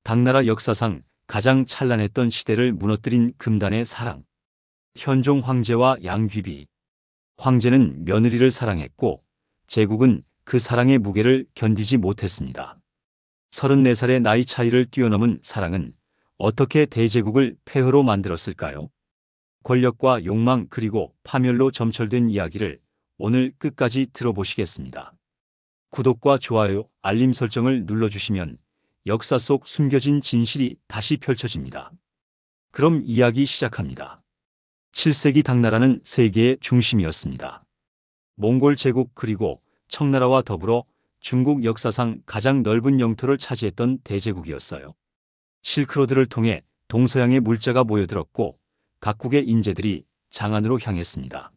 당나라 역사상 가장 찬란했던 시대를 무너뜨린 금단의 사랑. 현종 황제와 양귀비. 황제는 며느리를 사랑했고 제국은 그 사랑의 무게를 견디지 못했습니다. 34살의 나이 차이를 뛰어넘은 사랑은 어떻게 대제국을 폐허로 만들었을까요? 권력과 욕망 그리고 파멸로 점철된 이야기를 오늘 끝까지 들어보시겠습니다. 구독과 좋아요, 알림 설정을 눌러주시면 역사 속 숨겨진 진실이 다시 펼쳐집니다. 그럼 이야기 시작합니다. 7세기 당나라는 세계의 중심이었습니다. 몽골 제국 그리고 청나라와 더불어 중국 역사상 가장 넓은 영토를 차지했던 대제국이었어요. 실크로드를 통해 동서양의 물자가 모여들었고 각국의 인재들이 장안으로 향했습니다.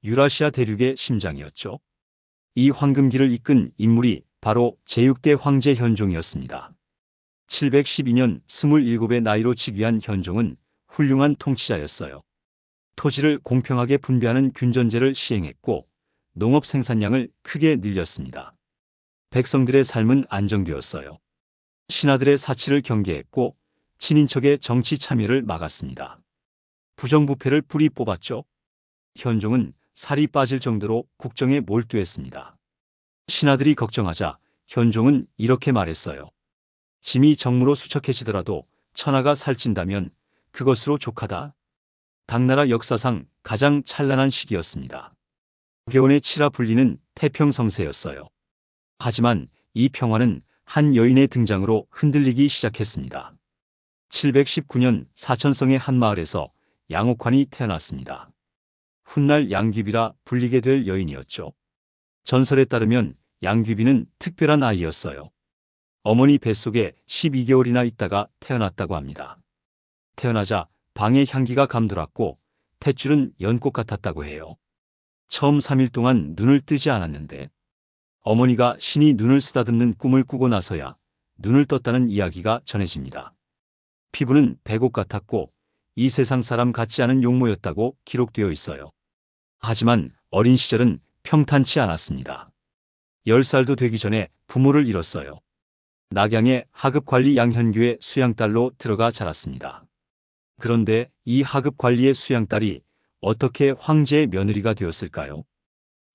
유라시아 대륙의 심장이었죠. 이 황금기를 이끈 인물이 바로 제6대 황제 현종이었습니다. 712년 27의 나이로 즉위한 현종은 훌륭한 통치자였어요. 토지를 공평하게 분배하는 균전제를 시행했고 농업 생산량을 크게 늘렸습니다. 백성들의 삶은 안정되었어요. 신하들의 사치를 경계했고 친인척의 정치 참여를 막았습니다. 부정부패를 뿌리 뽑았죠. 현종은 살이 빠질 정도로 국정에 몰두했습니다. 신하들이 걱정하자 현종은 이렇게 말했어요. 짐이 정무로 수척해지더라도 천하가 살찐다면 그것으로 족하다. 당나라 역사상 가장 찬란한 시기였습니다. 개원의 치라 불리는 태평성세였어요. 하지만 이 평화는 한 여인의 등장으로 흔들리기 시작했습니다. 719년 사천성의 한 마을에서 양옥환이 태어났습니다. 훗날 양귀비라 불리게 될 여인이었죠. 전설에 따르면 양귀비는 특별한 아이였어요. 어머니 뱃속에 12개월이나 있다가 태어났다고 합니다. 태어나자 방의 향기가 감돌았고 탯줄은 연꽃 같았다고 해요. 처음 3일 동안 눈을 뜨지 않았는데 어머니가 신이 눈을 쓰다듬는 꿈을 꾸고 나서야 눈을 떴다는 이야기가 전해집니다. 피부는 백옥 같았고 이 세상 사람 같지 않은 용모였다고 기록되어 있어요. 하지만 어린 시절은 평탄치 않았습니다. 10살도 되기 전에 부모를 잃었어요. 낙양의 하급관리 양현규의 수양딸로 들어가 자랐습니다. 그런데 이 하급관리의 수양딸이 어떻게 황제의 며느리가 되었을까요?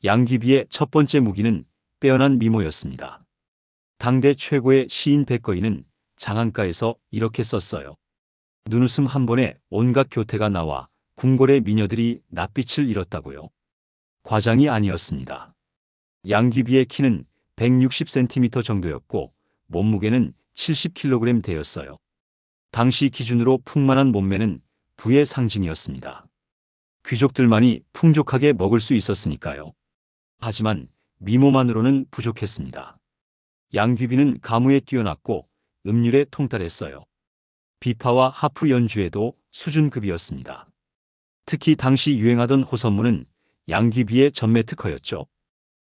양귀비의 첫 번째 무기는 빼어난 미모였습니다. 당대 최고의 시인 백거이는 장안가에서 이렇게 썼어요. 눈웃음 한 번에 온갖 교태가 나와 궁궐의 미녀들이 낯빛을 잃었다고요. 과장이 아니었습니다. 양귀비의 키는 160cm 정도였고 몸무게는 70kg 되었어요. 당시 기준으로 풍만한 몸매는 부의 상징이었습니다. 귀족들만이 풍족하게 먹을 수 있었으니까요. 하지만 미모만으로는 부족했습니다. 양귀비는 가무에 뛰어났고 음률에 통달했어요. 비파와 하프 연주에도 수준급이었습니다. 특히 당시 유행하던 호선무는 양귀비의 전매 특허였죠.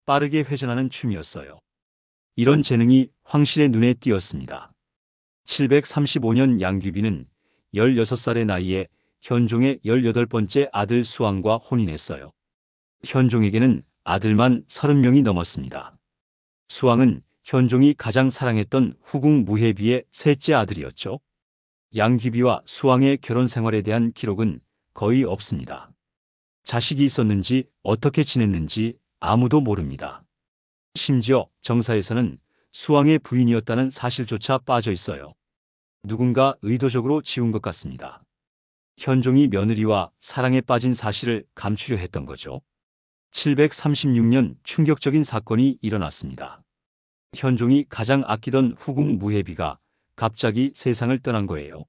빠르게 회전하는 춤이었어요. 이런 재능이 황실의 눈에 띄었습니다. 735년 양귀비는 16살의 나이에 현종의 18번째 아들 수왕과 혼인했어요. 현종에게는 아들만 30명이 넘었습니다. 수왕은 현종이 가장 사랑했던 후궁 무해비의 셋째 아들이었죠. 양귀비와 수왕의 결혼 생활에 대한 기록은 거의 없습니다. 자식이 있었는지 어떻게 지냈는지 아무도 모릅니다. 심지어 정사에서는 수왕의 부인이었다는 사실조차 빠져 있어요. 누군가 의도적으로 지운 것 같습니다. 현종이 며느리와 사랑에 빠진 사실을 감추려 했던 거죠. 736년 충격적인 사건이 일어났습니다. 현종이 가장 아끼던 후궁 무해비가 갑자기 세상을 떠난 거예요.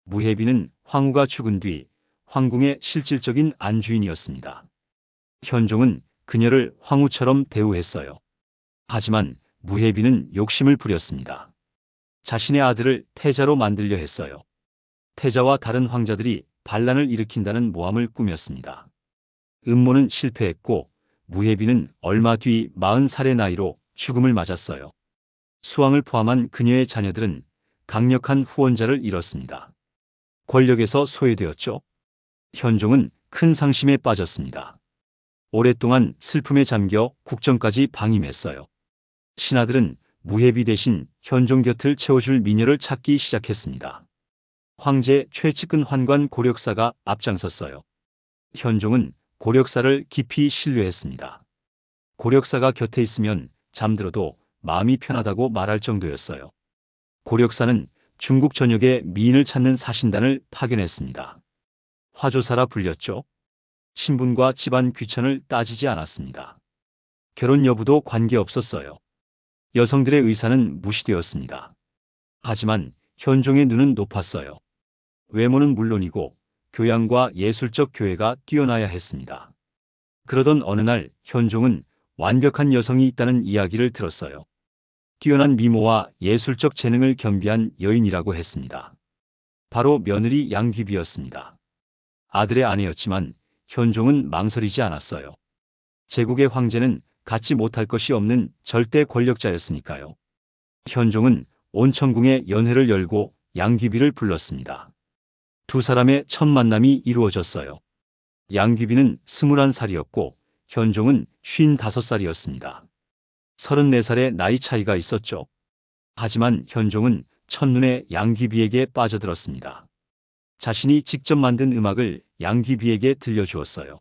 무해비는 황후가 죽은 뒤 황궁의 실질적인 안주인이었습니다. 현종은 그녀를 황후처럼 대우했어요. 하지만 무해비는 욕심을 부렸습니다. 자신의 아들을 태자로 만들려 했어요. 태자와 다른 황자들이 반란을 일으킨다는 모함을 꾸몄습니다. 음모는 실패했고 무해비는 얼마 뒤 40살의 나이로 죽음을 맞았어요. 수왕을 포함한 그녀의 자녀들은 강력한 후원자를 잃었습니다. 권력에서 소외되었죠. 현종은 큰 상심에 빠졌습니다. 오랫동안 슬픔에 잠겨 국정까지 방임했어요. 신하들은 무해비 대신 현종 곁을 채워줄 미녀를 찾기 시작했습니다. 황제 최측근 환관 고력사가 앞장섰어요. 현종은 고력사를 깊이 신뢰했습니다. 고력사가 곁에 있으면 잠들어도 마음이 편하다고 말할 정도였어요. 고력사는 중국 전역에 미인을 찾는 사신단을 파견했습니다. 화조사라 불렸죠. 신분과 집안 귀천을 따지지 않았습니다. 결혼 여부도 관계없었어요. 여성들의 의사는 무시되었습니다. 하지만 현종의 눈은 높았어요. 외모는 물론이고 교양과 예술적 교회가 뛰어나야 했습니다. 그러던 어느 날 현종은 완벽한 여성이 있다는 이야기를 들었어요. 뛰어난 미모와 예술적 재능을 겸비한 여인이라고 했습니다. 바로 며느리 양귀비였습니다. 아들의 아내였지만 현종은 망설이지 않았어요. 제국의 황제는 갖지 못할 것이 없는 절대 권력자였으니까요. 현종은 온천궁에 연회를 열고 양귀비를 불렀습니다. 두 사람의 첫 만남이 이루어졌어요. 양귀비는 21살이었고 현종은 55살이었습니다. 34살의 나이 차이가 있었죠. 하지만 현종은 첫눈에 양귀비에게 빠져들었습니다. 자신이 직접 만든 음악을 양귀비에게 들려주었어요.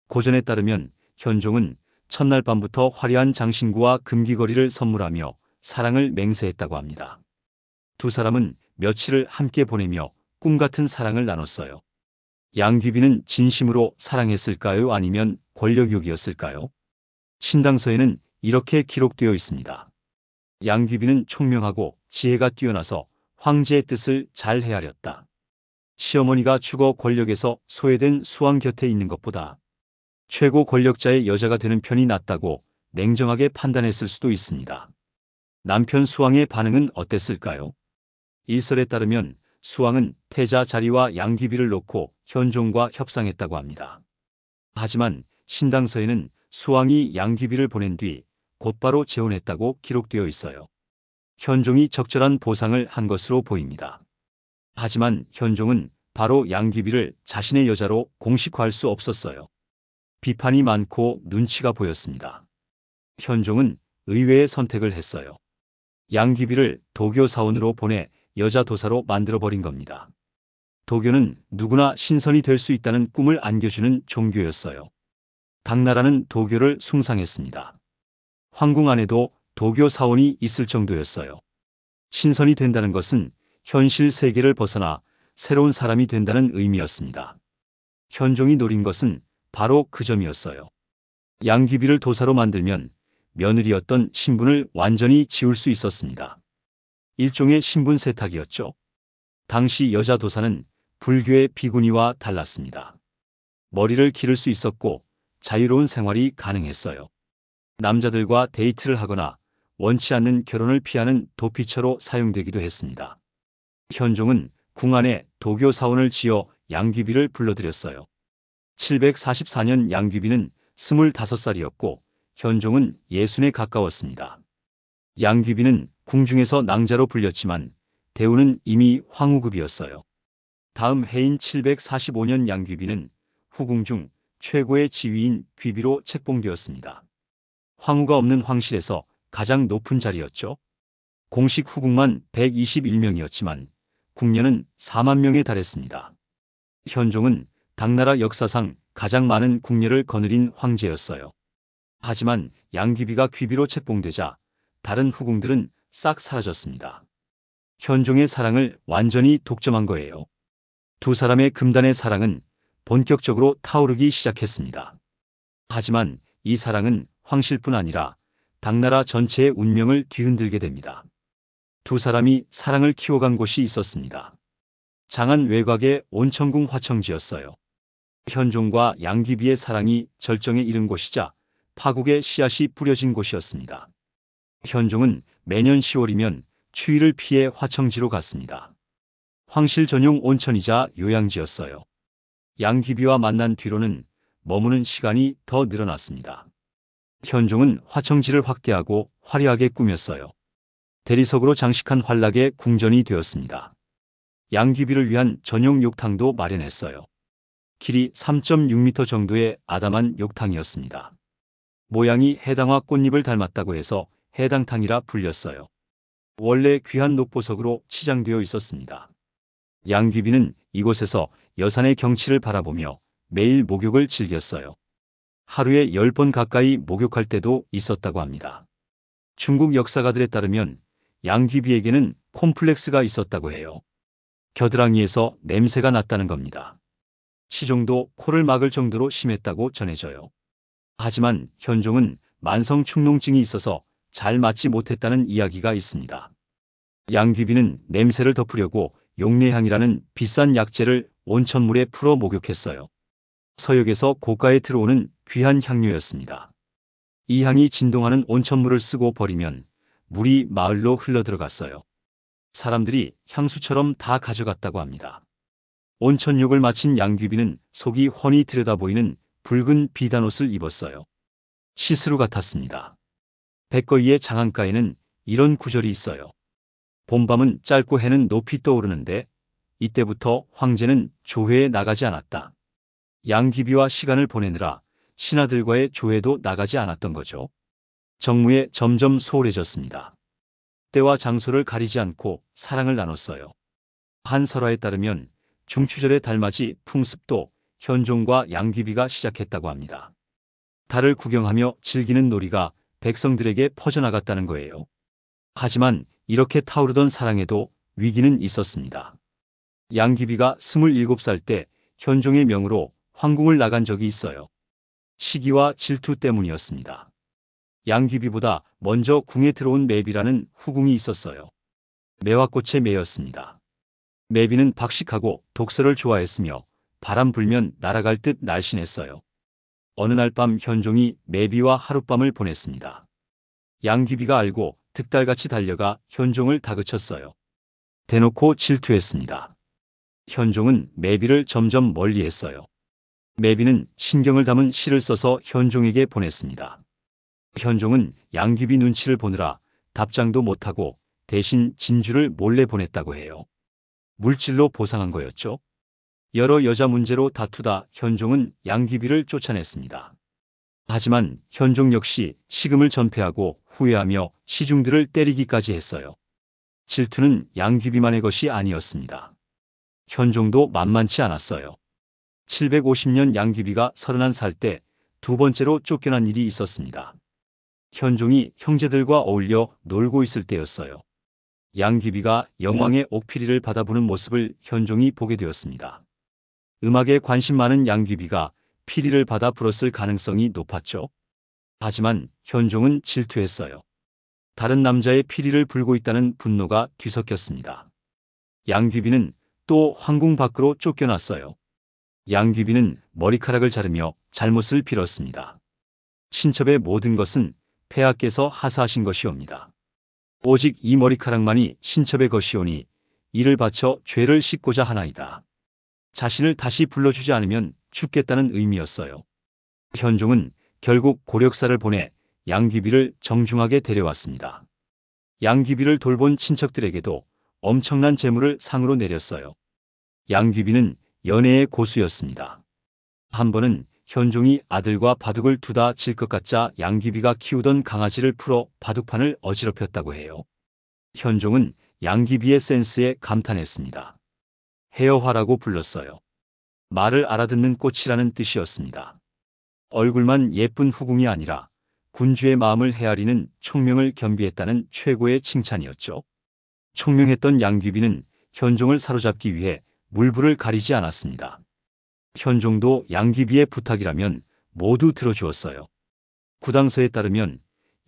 고전에 따르면 현종은 첫날 밤부터 화려한 장신구와 금귀걸이를 선물하며 사랑을 맹세했다고 합니다. 두 사람은 며칠을 함께 보내며 꿈같은 사랑을 나눴어요. 양귀비는 진심으로 사랑했을까요? 아니면 권력욕이었을까요? 신당서에는 이렇게 기록되어 있습니다. 양귀비는 총명하고 지혜가 뛰어나서 황제의 뜻을 잘 헤아렸다. 시어머니가 죽어 권력에서 소외된 수왕 곁에 있는 것보다 최고 권력자의 여자가 되는 편이 낫다고 냉정하게 판단했을 수도 있습니다. 남편 수왕의 반응은 어땠을까요? 일설에 따르면 수왕은 태자 자리와 양귀비를 놓고 현종과 협상했다고 합니다. 하지만 신당서에는 수왕이 양귀비를 보낸 뒤 곧바로 재혼했다고 기록되어 있어요. 현종이 적절한 보상을 한 것으로 보입니다. 하지만 현종은 바로 양귀비를 자신의 여자로 공식화할 수 없었어요. 비판이 많고 눈치가 보였습니다. 현종은 의외의 선택을 했어요. 양귀비를 도교 사원으로 보내 여자 도사로 만들어버린 겁니다. 도교는 누구나 신선이 될 수 있다는 꿈을 안겨주는 종교였어요. 당나라는 도교를 숭상했습니다. 황궁 안에도 도교 사원이 있을 정도였어요. 신선이 된다는 것은 현실 세계를 벗어나 새로운 사람이 된다는 의미였습니다. 현종이 노린 것은 바로 그 점이었어요. 양귀비를 도사로 만들면 며느리였던 신분을 완전히 지울 수 있었습니다. 일종의 신분 세탁이었죠. 당시 여자 도사는 불교의 비구니와 달랐습니다. 머리를 기를 수 있었고 자유로운 생활이 가능했어요. 남자들과 데이트를 하거나 원치 않는 결혼을 피하는 도피처로 사용되기도 했습니다. 현종은 궁 안에 도교 사원을 지어 양귀비를 불러들였어요. 744년 양귀비는 25살이었고 현종은 60에 가까웠습니다. 양귀비는 궁중에서 낭자로 불렸지만 대우는 이미 황후급이었어요. 다음 해인 745년 양귀비는 후궁 중 최고의 지위인 귀비로 책봉되었습니다. 황후가 없는 황실에서 가장 높은 자리였죠. 공식 후궁만 121명이었지만 궁녀는 4만 명에 달했습니다. 현종은 당나라 역사상 가장 많은 궁녀를 거느린 황제였어요. 하지만 양귀비가 귀비로 책봉되자 다른 후궁들은 싹 사라졌습니다. 현종의 사랑을 완전히 독점한 거예요. 두 사람의 금단의 사랑은 본격적으로 타오르기 시작했습니다. 하지만 이 사랑은 황실뿐 아니라 당나라 전체의 운명을 뒤흔들게 됩니다. 두 사람이 사랑을 키워간 곳이 있었습니다. 장안 외곽의 온천궁 화청지였어요. 현종과 양귀비의 사랑이 절정에 이른 곳이자 파국의 씨앗이 뿌려진 곳이었습니다. 현종은 매년 10월이면 추위를 피해 화청지로 갔습니다. 황실 전용 온천이자 요양지였어요. 양귀비와 만난 뒤로는 머무는 시간이 더 늘어났습니다. 현종은 화청지를 확대하고 화려하게 꾸몄어요. 대리석으로 장식한 환락의 궁전이 되었습니다. 양귀비를 위한 전용 욕탕도 마련했어요. 길이 3.6m 정도의 아담한 욕탕이었습니다. 모양이 해당화 꽃잎을 닮았다고 해서 해당탕이라 불렸어요. 원래 귀한 녹보석으로 치장되어 있었습니다. 양귀비는 이곳에서 여산의 경치를 바라보며 매일 목욕을 즐겼어요. 하루에 10번 가까이 목욕할 때도 있었다고 합니다. 중국 역사가들에 따르면 양귀비에게는 콤플렉스가 있었다고 해요. 겨드랑이에서 냄새가 났다는 겁니다. 시종도 코를 막을 정도로 심했다고 전해져요. 하지만 현종은 만성 축농증이 있어서 잘 맞지 못했다는 이야기가 있습니다. 양귀비는 냄새를 덮으려고 용례향이라는 비싼 약재를 온천물에 풀어 목욕했어요. 서역에서 고가에 들어오는 귀한 향료였습니다. 이 향이 진동하는 온천물을 쓰고 버리면 물이 마을로 흘러들어갔어요. 사람들이 향수처럼 다 가져갔다고 합니다. 온천욕을 마친 양귀비는 속이 훤히 들여다보이는 붉은 비단옷을 입었어요. 시스루 같았습니다. 백거이의 장안가에는 이런 구절이 있어요. 봄밤은 짧고 해는 높이 떠오르는데 이때부터 황제는 조회에 나가지 않았다. 양귀비와 시간을 보내느라 신하들과의 조회도 나가지 않았던 거죠. 정무에 점점 소홀해졌습니다. 때와 장소를 가리지 않고 사랑을 나눴어요. 한 설화에 따르면 중추절의 달맞이 풍습도 현종과 양귀비가 시작했다고 합니다. 달을 구경하며 즐기는 놀이가 백성들에게 퍼져나갔다는 거예요. 하지만 이렇게 타오르던 사랑에도 위기는 있었습니다. 양귀비가 27살 때 현종의 명으로 황궁을 나간 적이 있어요. 시기와 질투 때문이었습니다. 양귀비보다 먼저 궁에 들어온 매비라는 후궁이 있었어요. 매화꽃의 매였습니다. 매비는 박식하고 독서를 좋아했으며 바람 불면 날아갈 듯 날씬했어요. 어느 날 밤 현종이 매비와 하룻밤을 보냈습니다. 양귀비가 알고 득달같이 달려가 현종을 다그쳤어요. 대놓고 질투했습니다. 현종은 매비를 점점 멀리했어요. 매비는 신경을 담은 시를 써서 현종에게 보냈습니다. 현종은 양귀비 눈치를 보느라 답장도 못하고 대신 진주를 몰래 보냈다고 해요. 물질로 보상한 거였죠. 여러 여자 문제로 다투다 현종은 양귀비를 쫓아냈습니다. 하지만 현종 역시 식음을 전폐하고 후회하며 시중들을 때리기까지 했어요. 질투는 양귀비만의 것이 아니었습니다. 현종도 만만치 않았어요. 750년 양귀비가 31살 때 두 번째로 쫓겨난 일이 있었습니다. 현종이 형제들과 어울려 놀고 있을 때였어요. 양귀비가 영왕의 옥피리를 받아부는 모습을 현종이 보게 되었습니다. 음악에 관심 많은 양귀비가 피리를 받아 불었을 가능성이 높았죠. 하지만 현종은 질투했어요. 다른 남자의 피리를 불고 있다는 분노가 뒤섞였습니다. 양귀비는 또 황궁 밖으로 쫓겨났어요. 양귀비는 머리카락을 자르며 잘못을 빌었습니다. 신첩의 모든 것은 폐하께서 하사하신 것이옵니다. 오직 이 머리카락만이 신첩의 것이오니 이를 바쳐 죄를 씻고자 하나이다. 자신을 다시 불러주지 않으면 죽겠다는 의미였어요. 현종은 결국 고력사를 보내 양귀비를 정중하게 데려왔습니다. 양귀비를 돌본 친척들에게도 엄청난 재물을 상으로 내렸어요. 양귀비는 연애의 고수였습니다. 한 번은 현종이 아들과 바둑을 두다 질 것 같자 양귀비가 키우던 강아지를 풀어 바둑판을 어지럽혔다고 해요. 현종은 양귀비의 센스에 감탄했습니다. 해여화라고 불렀어요. 말을 알아듣는 꽃이라는 뜻이었습니다. 얼굴만 예쁜 후궁이 아니라 군주의 마음을 헤아리는 총명을 겸비했다는 최고의 칭찬이었죠. 총명했던 양귀비는 현종을 사로잡기 위해 물불을 가리지 않았습니다. 현종도 양귀비의 부탁이라면 모두 들어주었어요. 구당서에 따르면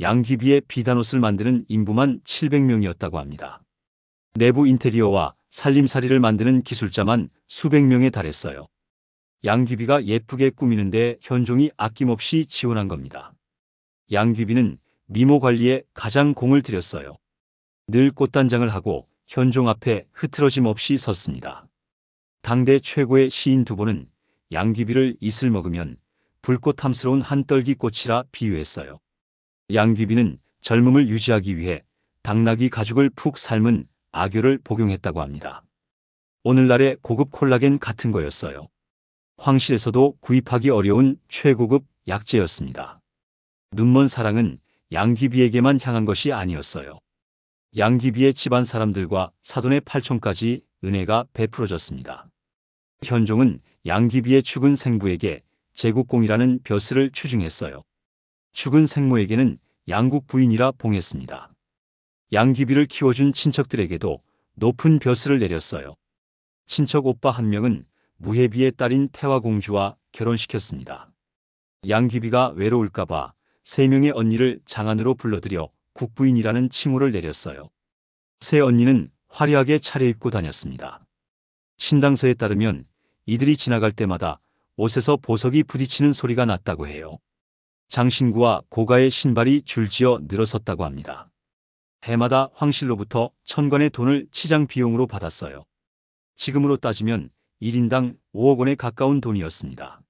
양귀비의 비단옷을 만드는 인부만 700명이었다고 합니다. 내부 인테리어와 살림살이를 만드는 기술자만 수백 명에 달했어요. 양귀비가 예쁘게 꾸미는데 현종이 아낌없이 지원한 겁니다. 양귀비는 미모 관리에 가장 공을 들였어요. 늘 꽃단장을 하고 현종 앞에 흐트러짐 없이 섰습니다. 당대 최고의 시인 두보는 양귀비를 이슬 먹으면 불꽃함스러운 한떨기 꽃이라 비유했어요. 양귀비는 젊음을 유지하기 위해 당나귀 가죽을 푹 삶은 악교를 복용했다고 합니다. 오늘날의 고급 콜라겐 같은 거였어요. 황실에서도 구입하기 어려운 최고급 약재였습니다. 눈먼 사랑은 양귀비에게만 향한 것이 아니었어요. 양귀비의 집안 사람들과 사돈의 팔촌까지 은혜가 베풀어졌습니다. 현종은 양귀비의 죽은 생부에게 제국공이라는 벼슬을 추증했어요. 죽은 생모에게는 양국 부인이라 봉했습니다. 양귀비를 키워준 친척들에게도 높은 벼슬을 내렸어요. 친척 오빠 한 명은 무해비의 딸인 태화공주와 결혼시켰습니다. 양귀비가 외로울까봐 3명의 언니를 장안으로 불러들여 국부인이라는 칭호를 내렸어요. 세 언니는 화려하게 차려입고 다녔습니다. 신당서에 따르면 이들이 지나갈 때마다 옷에서 보석이 부딪히는 소리가 났다고 해요. 장신구와 고가의 신발이 줄지어 늘어섰다고 합니다. 해마다 황실로부터 1000관의 돈을 치장 비용으로 받았어요. 지금으로 따지면 1인당 5억 원에 가까운 돈이었습니다.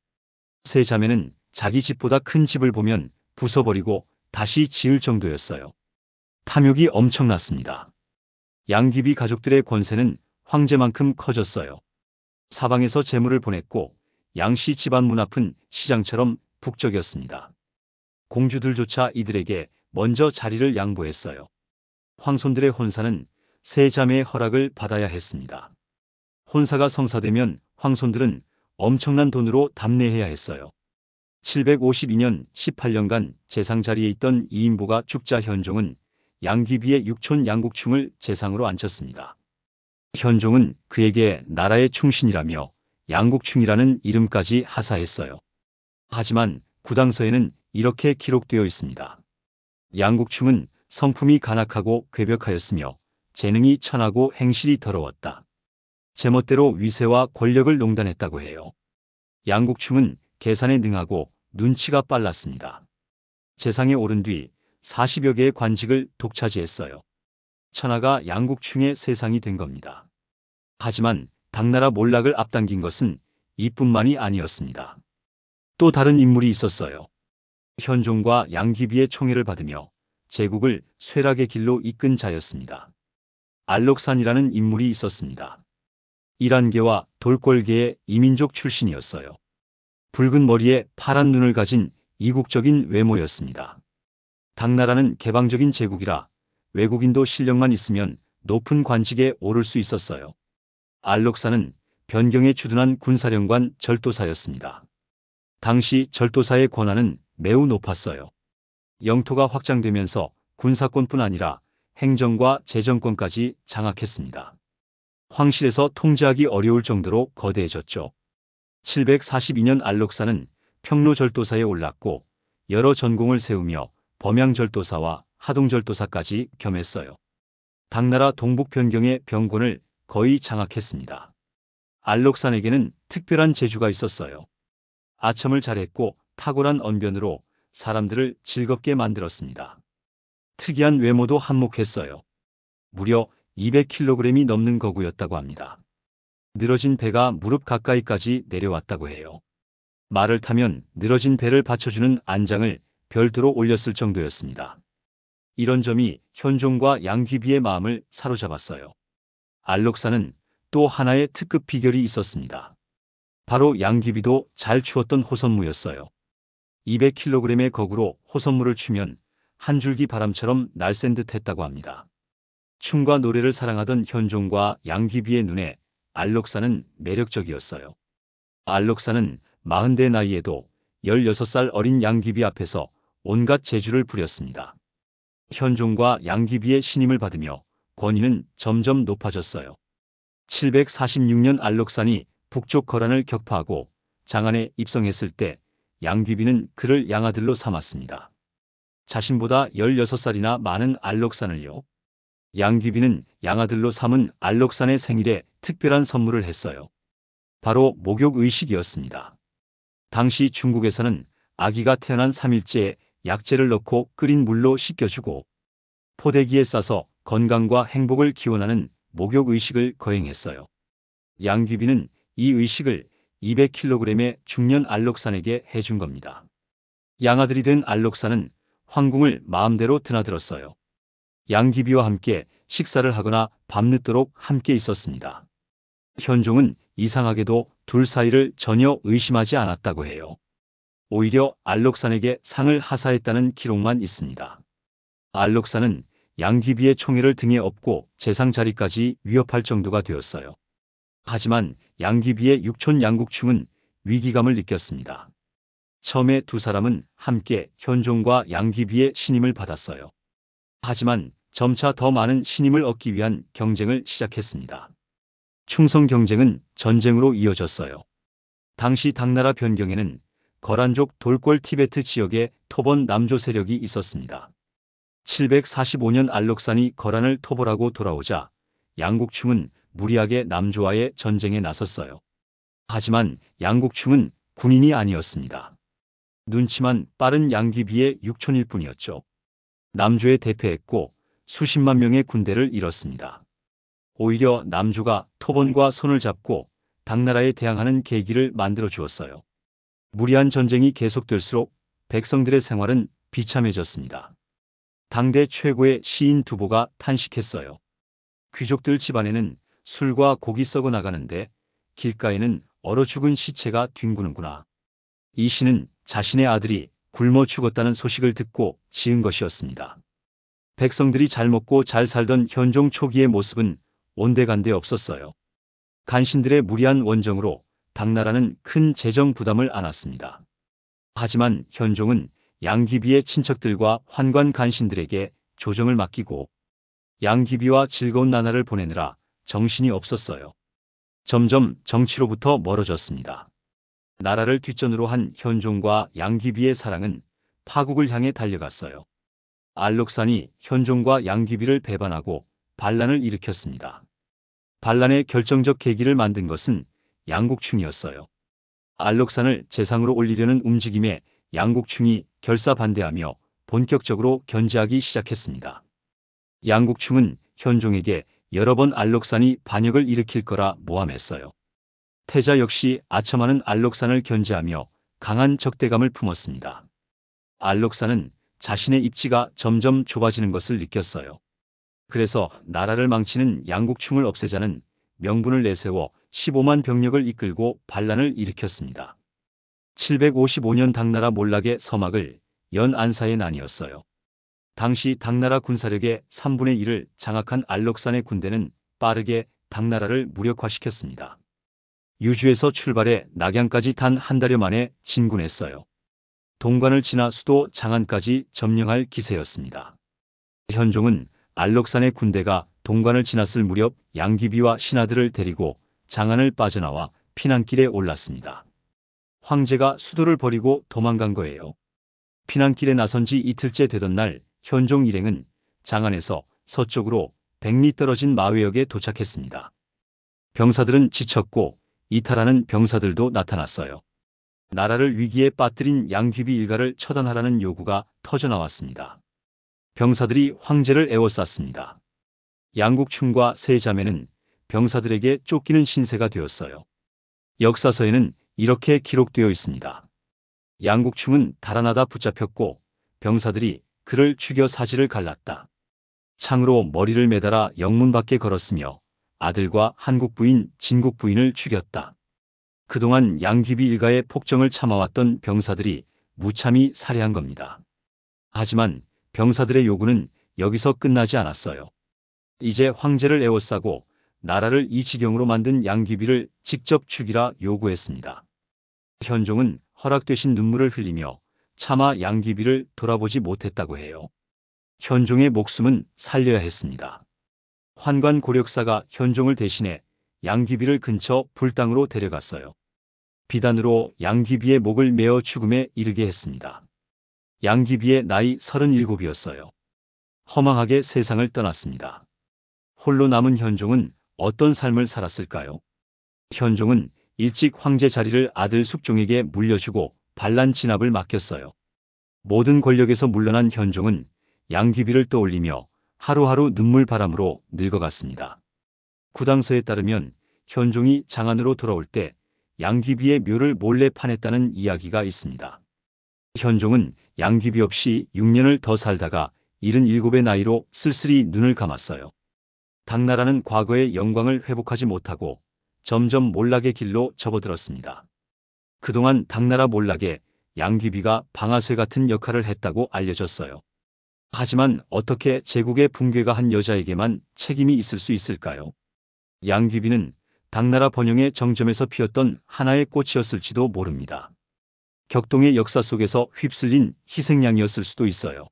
세 자매는 자기 집보다 큰 집을 보면 부숴버리고 다시 지을 정도였어요. 탐욕이 엄청났습니다. 양귀비 가족들의 권세는 황제만큼 커졌어요. 사방에서 재물을 보냈고 양씨 집안 문 앞은 시장처럼 북적였습니다. 공주들조차 이들에게 먼저 자리를 양보했어요. 황손들의 혼사는 세 자매의 허락을 받아야 했습니다. 혼사가 성사되면 황손들은 엄청난 돈으로 답례해야 했어요. 752년 18년간 재상 자리에 있던 이인보가 죽자 현종은 양귀비의 육촌 양국충을 재상으로 앉혔습니다. 현종은 그에게 나라의 충신이라며 양국충이라는 이름까지 하사했어요. 하지만 구당서에는 이렇게 기록되어 있습니다. 양국충은 성품이 간악하고 괴벽하였으며 재능이 천하고 행실이 더러웠다. 제멋대로 위세와 권력을 농단했다고 해요. 양국충은 계산에 능하고 눈치가 빨랐습니다. 재상에 오른 뒤 40여 개의 관직을 독차지했어요. 천하가 양국충의 세상이 된 겁니다. 하지만 당나라 몰락을 앞당긴 것은 이뿐만이 아니었습니다. 또 다른 인물이 있었어요. 현종과 양귀비의 총애를 받으며 제국을 쇠락의 길로 이끈 자였습니다. 알록산이라는 인물이 있었습니다. 이란계와 돌궐계의 이민족 출신이었어요. 붉은 머리에 파란 눈을 가진 이국적인 외모였습니다. 당나라는 개방적인 제국이라 외국인도 실력만 있으면 높은 관직에 오를 수 있었어요. 알록산은 변경에 주둔한 군사령관 절도사였습니다. 당시 절도사의 권한은 매우 높았어요. 영토가 확장되면서 군사권뿐 아니라 행정과 재정권까지 장악했습니다. 황실에서 통제하기 어려울 정도로 거대해졌죠. 742년 알록산은 평로절도사에 올랐고 여러 전공을 세우며 범양절도사와 하동절도사까지 겸했어요. 당나라 동북 변경의 병권을 거의 장악했습니다. 알록산에게는 특별한 재주가 있었어요. 아첨을 잘했고 탁월한 언변으로 사람들을 즐겁게 만들었습니다. 특이한 외모도 한몫했어요. 무려 200kg이 넘는 거구였다고 합니다. 늘어진 배가 무릎 가까이까지 내려왔다고 해요. 말을 타면 늘어진 배를 받쳐주는 안장을 별도로 올렸을 정도였습니다. 이런 점이 현종과 양귀비의 마음을 사로잡았어요. 알록산은 또 하나의 특급 비결이 있었습니다. 바로 양귀비도 잘 추었던 호선무였어요. 200kg의 거구로 호선무를 추면 한 줄기 바람처럼 날쌘 듯 했다고 합니다. 춤과 노래를 사랑하던 현종과 양귀비의 눈에 알록산은 매력적이었어요. 알록산은 40대 나이에도 16살 어린 양귀비 앞에서 온갖 재주를 부렸습니다. 현종과 양귀비의 신임을 받으며 권위는 점점 높아졌어요. 746년 알록산이 북쪽 거란을 격파하고 장안에 입성했을 때 양귀비는 그를 양아들로 삼았습니다. 자신보다 16살이나 많은 알록산을요. 양귀비는 양아들로 삼은 알록산의 생일에 특별한 선물을 했어요. 바로 목욕의식이었습니다. 당시 중국에서는 아기가 태어난 3일째에 약재를 넣고 끓인 물로 씻겨주고 포대기에 싸서 건강과 행복을 기원하는 목욕의식을 거행했어요. 양귀비는 이 의식을 200kg의 중년 알록산에게 해준 겁니다. 양아들이 된 알록산은 황궁을 마음대로 드나들었어요. 양귀비와 함께 식사를 하거나 밤늦도록 함께 있었습니다. 현종은 이상하게도 둘 사이를 전혀 의심하지 않았다고 해요. 오히려 알록산에게 상을 하사했다는 기록만 있습니다. 알록사는 양귀비의 총애를 등에 업고 재상 자리까지 위협할 정도가 되었어요. 하지만 양귀비의 육촌 양국충은 위기감을 느꼈습니다. 처음에 두 사람은 함께 현종과 양귀비의 신임을 받았어요. 하지만 점차 더 많은 신임을 얻기 위한 경쟁을 시작했습니다. 충성 경쟁은 전쟁으로 이어졌어요. 당시 당나라 변경에는 거란족 돌궐 티베트 지역에 토번 남조 세력이 있었습니다. 745년 알록산이 거란을 토벌하고 돌아오자 양국충은 무리하게 남조와의 전쟁에 나섰어요. 하지만 양국충은 군인이 아니었습니다. 눈치만 빠른 양귀비의 육촌일 뿐이었죠. 남조에 대패했고 수십만 명의 군대를 잃었습니다. 오히려 남조가 토번과 손을 잡고 당나라에 대항하는 계기를 만들어 주었어요. 무리한 전쟁이 계속될수록 백성들의 생활은 비참해졌습니다. 당대 최고의 시인 두보가 탄식했어요. 귀족들 집안에는 술과 고기 썩어 나가는데 길가에는 얼어 죽은 시체가 뒹구는구나. 이 시는 자신의 아들이 굶어 죽었다는 소식을 듣고 지은 것이었습니다. 백성들이 잘 먹고 잘 살던 현종 초기의 모습은 온데간데 없었어요. 간신들의 무리한 원정으로 당나라는 큰 재정 부담을 안았습니다. 하지만 현종은 양귀비의 친척들과 환관 간신들에게 조정을 맡기고 양귀비와 즐거운 나날을 보내느라 정신이 없었어요. 점점 정치로부터 멀어졌습니다. 나라를 뒷전으로 한 현종과 양귀비의 사랑은 파국을 향해 달려갔어요. 알록산이 현종과 양귀비를 배반하고 반란을 일으켰습니다. 반란의 결정적 계기를 만든 것은 양국충이었어요. 알록산을 재상으로 올리려는 움직임에 양국충이 결사반대하며 본격적으로 견제하기 시작했습니다. 양국충은 현종에게 여러 번 알록산이 반역을 일으킬 거라 모함했어요. 태자 역시 아첨하는 알록산을 견제하며 강한 적대감을 품었습니다. 알록산은 자신의 입지가 점점 좁아지는 것을 느꼈어요. 그래서 나라를 망치는 양국충을 없애자는 명분을 내세워 15만 병력을 이끌고 반란을 일으켰습니다. 755년 당나라 몰락의 서막을 연안사에 나뉘었어요. 당시 당나라 군사력의 3분의 1을 장악한 알록산의 군대는 빠르게 당나라를 무력화시켰습니다. 유주에서 출발해 낙양까지 단 한 달여 만에 진군했어요. 동관을 지나 수도 장안까지 점령할 기세였습니다. 현종은 알록산의 군대가 동관을 지났을 무렵 양귀비와 신하들을 데리고 장안을 빠져나와 피난길에 올랐습니다. 황제가 수도를 버리고 도망간 거예요. 피난길에 나선 지 이틀째 되던 날 현종 일행은 장안에서 서쪽으로 100리 떨어진 마회역에 도착했습니다. 병사들은 지쳤고 이탈하는 병사들도 나타났어요. 나라를 위기에 빠뜨린 양귀비 일가를 처단하라는 요구가 터져나왔습니다. 병사들이 황제를 에워쌌습니다. 양국충과 세 자매는 병사들에게 쫓기는 신세가 되었어요. 역사서에는 이렇게 기록되어 있습니다. 양국충은 달아나다 붙잡혔고 병사들이 그를 죽여 사지를 갈랐다. 창으로 머리를 매달아 영문 밖에 걸었으며 아들과 한국 부인, 진국 부인을 죽였다. 그동안 양귀비 일가의 폭정을 참아왔던 병사들이 무참히 살해한 겁니다. 하지만 병사들의 요구는 여기서 끝나지 않았어요. 이제 황제를 에워싸고 나라를 이 지경으로 만든 양귀비를 직접 죽이라 요구했습니다. 현종은 허락되신 눈물을 흘리며 차마 양귀비를 돌아보지 못했다고 해요. 현종의 목숨은 살려야 했습니다. 환관 고력사가 현종을 대신해 양귀비를 근처 불당으로 데려갔어요. 비단으로 양귀비의 목을 메어 죽음에 이르게 했습니다. 양귀비의 나이 37이었어요. 허망하게 세상을 떠났습니다. 홀로 남은 현종은 어떤 삶을 살았을까요? 현종은 일찍 황제 자리를 아들 숙종에게 물려주고 반란 진압을 맡겼어요. 모든 권력에서 물러난 현종은 양귀비를 떠올리며 하루하루 눈물바람으로 늙어갔습니다. 구당서에 따르면 현종이 장안으로 돌아올 때 양귀비의 묘를 몰래 파냈다는 이야기가 있습니다. 현종은 양귀비 없이 6년을 더 살다가 77의 나이로 쓸쓸히 눈을 감았어요. 당나라는 과거의 영광을 회복하지 못하고 점점 몰락의 길로 접어들었습니다. 그동안 당나라 몰락에 양귀비가 방아쇠 같은 역할을 했다고 알려졌어요. 하지만 어떻게 제국의 붕괴가 한 여자에게만 책임이 있을 수 있을까요? 양귀비는 당나라 번영의 정점에서 피었던 하나의 꽃이었을지도 모릅니다. 격동의 역사 속에서 휩쓸린 희생양이었을 수도 있어요.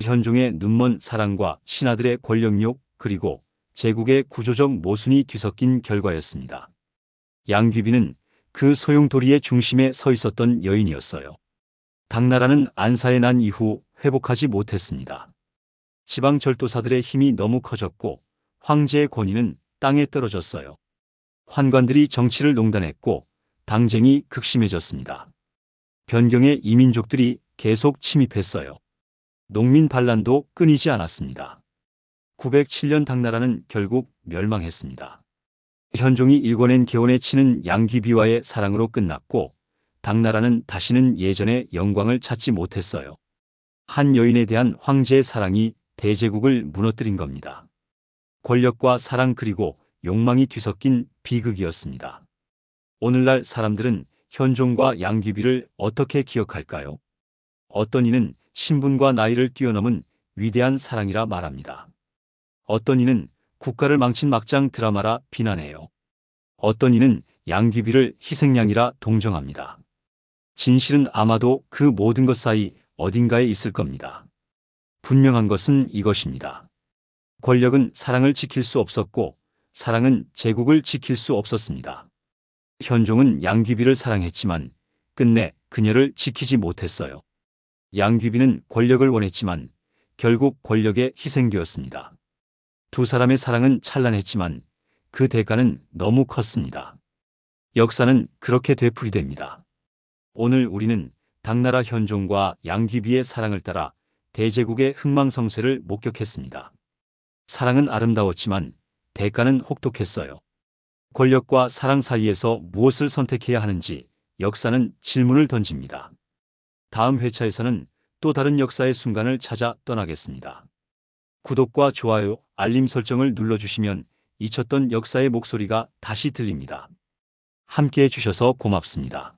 현종의 눈먼 사랑과 신하들의 권력욕 그리고 제국의 구조적 모순이 뒤섞인 결과였습니다. 양귀비는 그 소용돌이의 중심에 서 있었던 여인이었어요. 당나라는 안사에 난 이후 회복하지 못했습니다. 지방 절도사들의 힘이 너무 커졌고 황제의 권위는 땅에 떨어졌어요. 환관들이 정치를 농단했고 당쟁이 극심해졌습니다. 변경의 이민족들이 계속 침입했어요. 농민 반란도 끊이지 않았습니다. 907년 당나라는 결국 멸망했습니다. 현종이 일궈낸 개원에 치는 양귀비와의 사랑으로 끝났고 당나라는 다시는 예전의 영광을 찾지 못했어요. 한 여인에 대한 황제의 사랑이 대제국을 무너뜨린 겁니다. 권력과 사랑 그리고 욕망이 뒤섞인 비극이었습니다. 오늘날 사람들은 현종과 양귀비를 어떻게 기억할까요? 어떤 이는 신분과 나이를 뛰어넘은 위대한 사랑이라 말합니다. 어떤 이는 국가를 망친 막장 드라마라 비난해요. 어떤 이는 양귀비를 희생양이라 동정합니다. 진실은 아마도 그 모든 것 사이 어딘가에 있을 겁니다. 분명한 것은 이것입니다. 권력은 사랑을 지킬 수 없었고 사랑은 제국을 지킬 수 없었습니다. 현종은 양귀비를 사랑했지만 끝내 그녀를 지키지 못했어요. 양귀비는 권력을 원했지만 결국 권력에 희생되었습니다. 두 사람의 사랑은 찬란했지만 그 대가는 너무 컸습니다. 역사는 그렇게 되풀이됩니다. 오늘 우리는 당나라 현종과 양귀비의 사랑을 따라 대제국의 흥망성쇠를 목격했습니다. 사랑은 아름다웠지만 대가는 혹독했어요. 권력과 사랑 사이에서 무엇을 선택해야 하는지 역사는 질문을 던집니다. 다음 회차에서는 또 다른 역사의 순간을 찾아 떠나겠습니다. 구독과 좋아요, 알림 설정을 눌러주시면 잊혔던 역사의 목소리가 다시 들립니다. 함께해 주셔서 고맙습니다.